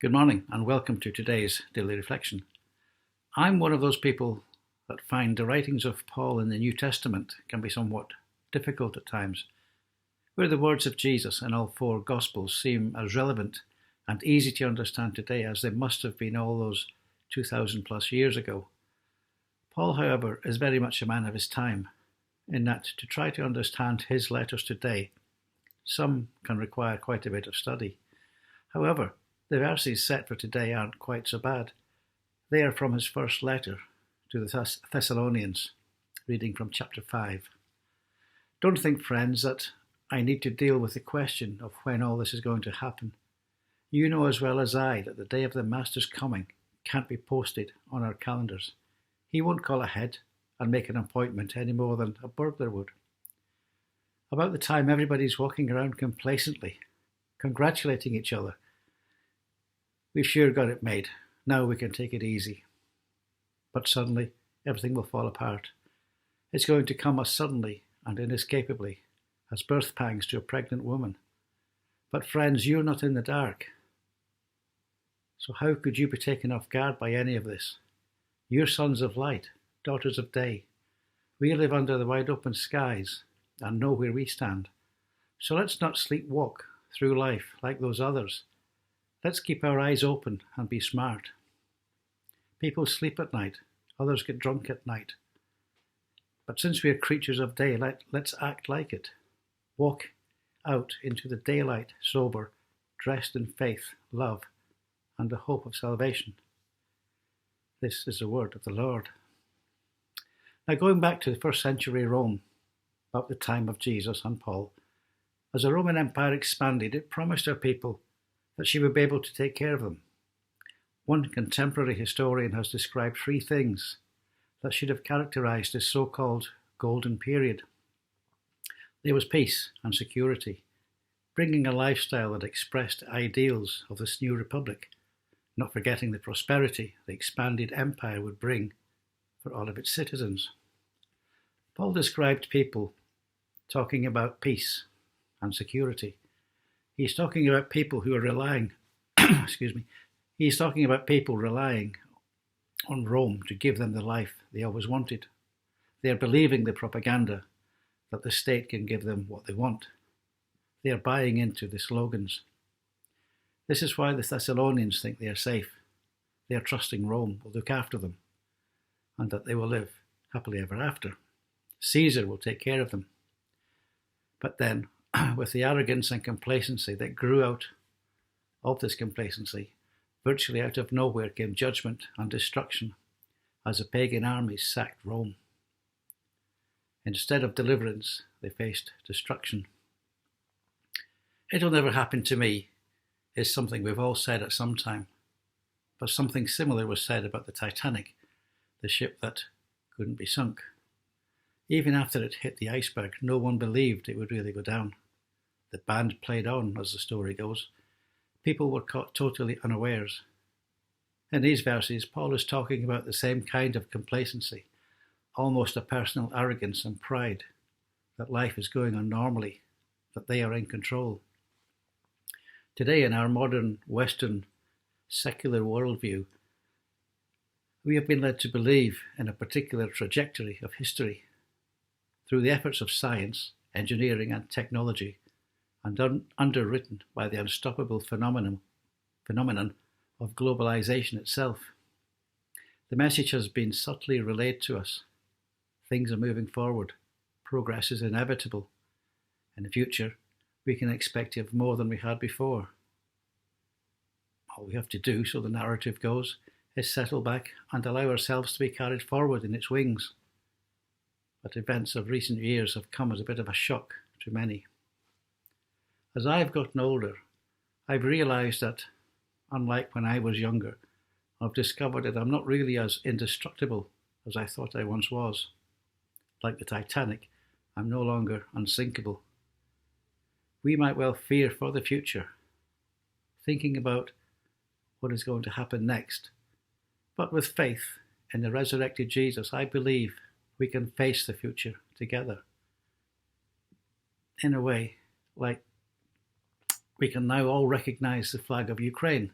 Good morning and welcome to today's daily reflection. I'm one of those people that find the writings of Paul in the New Testament can be somewhat difficult at times, where the words of Jesus in all four Gospels seem as relevant and easy to understand today as they must have been all those 2,000 plus years ago. Paul, however, is very much a man of his time, in that to try to understand his letters today, some can require quite a bit of study. However, the verses set for today aren't quite so bad. They are from his first letter to the Thessalonians, reading from chapter 5. Don't think, friends, that I need to deal with the question of when all this is going to happen. You know as well as I that the day of the Master's coming can't be posted on our calendars. He won't call ahead and make an appointment any more than a burglar would. About the time everybody's walking around complacently, congratulating each other, we've sure got it made. Now we can take it easy. But suddenly, everything will fall apart. It's going to come as suddenly and inescapably as birth pangs to a pregnant woman. But friends, you're not in the dark. So how could you be taken off guard by any of this? You're sons of light, daughters of day. We live under the wide open skies and know where we stand. So let's not sleepwalk through life like those others. Let's keep our eyes open and be smart. People sleep at night, others get drunk at night. But since we are creatures of day, let's act like it. Walk out into the daylight sober, dressed in faith, love, and the hope of salvation. This is the word of the Lord. Now, going back to the first century Rome, about the time of Jesus and Paul, as the Roman Empire expanded, it promised our people that she would be able to take care of them. One contemporary historian has described three things that should have characterized this so-called golden period. There was peace and security, bringing a lifestyle that expressed ideals of this new republic, not forgetting the prosperity the expanded empire would bring for all of its citizens. Paul described people talking about peace and security. He's talking about people who are relying, he's talking about people relying on Rome to give them the life they always wanted. They are believing the propaganda that the state can give them what they want. They are buying into the slogans. This is why the Thessalonians think they are safe. They are trusting Rome will look after them and that they will live happily ever after. Caesar will take care of them. But then, with the arrogance and complacency that grew out of this complacency, virtually out of nowhere came judgment and destruction as the pagan armies sacked Rome. Instead of deliverance, they faced destruction. It'll never happen to me is something we've all said at some time, but something similar was said about the Titanic, the ship that couldn't be sunk. Even after it hit the iceberg, no one believed it would really go down. The band played on, as the story goes. People were caught totally unawares. In these verses, Paul is talking about the same kind of complacency, almost a personal arrogance and pride, that life is going on normally, that they are in control. Today, in our modern, Western, secular worldview, we have been led to believe in a particular trajectory of history. Through the efforts of science, engineering and technology, and underwritten by the unstoppable phenomenon of globalization itself. The message has been subtly relayed to us. Things are moving forward. Progress is inevitable. In the future, we can expect to have more than we had before. All we have to do, so the narrative goes, is settle back and allow ourselves to be carried forward in its wings. But events of recent years have come as a bit of a shock to many. As I've gotten older, I've realised that, unlike when I was younger, I've discovered that I'm not really as indestructible as I thought I once was. Like the Titanic, I'm no longer unsinkable. We might well fear for the future, thinking about what is going to happen next. But with faith in the resurrected Jesus, I believe we can face the future together. In a way, like we can now all recognise the flag of Ukraine.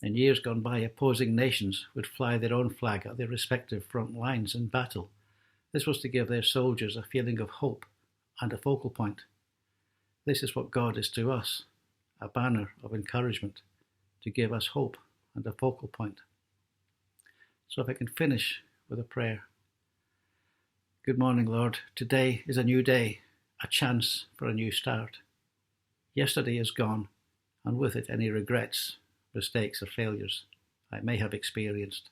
In years gone by, opposing nations would fly their own flag at their respective front lines in battle. This was to give their soldiers a feeling of hope and a focal point. This is what God is to us, a banner of encouragement, to give us hope and a focal point. So if I can finish with a prayer. Good morning, Lord. Today is a new day, a chance for a new start. Yesterday is gone, and with it any regrets, mistakes or failures I may have experienced.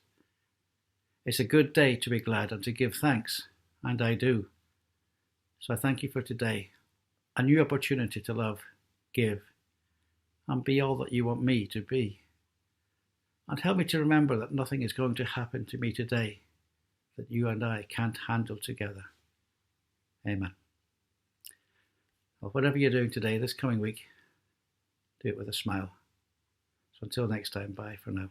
It's a good day to be glad and to give thanks, and I do. So I thank you for today, a new opportunity to love, give, and be all that you want me to be. And help me to remember that nothing is going to happen to me today that you and I can't handle together. Amen. Well, whatever you're doing today, this coming week, do it with a smile. So until next time, bye for now.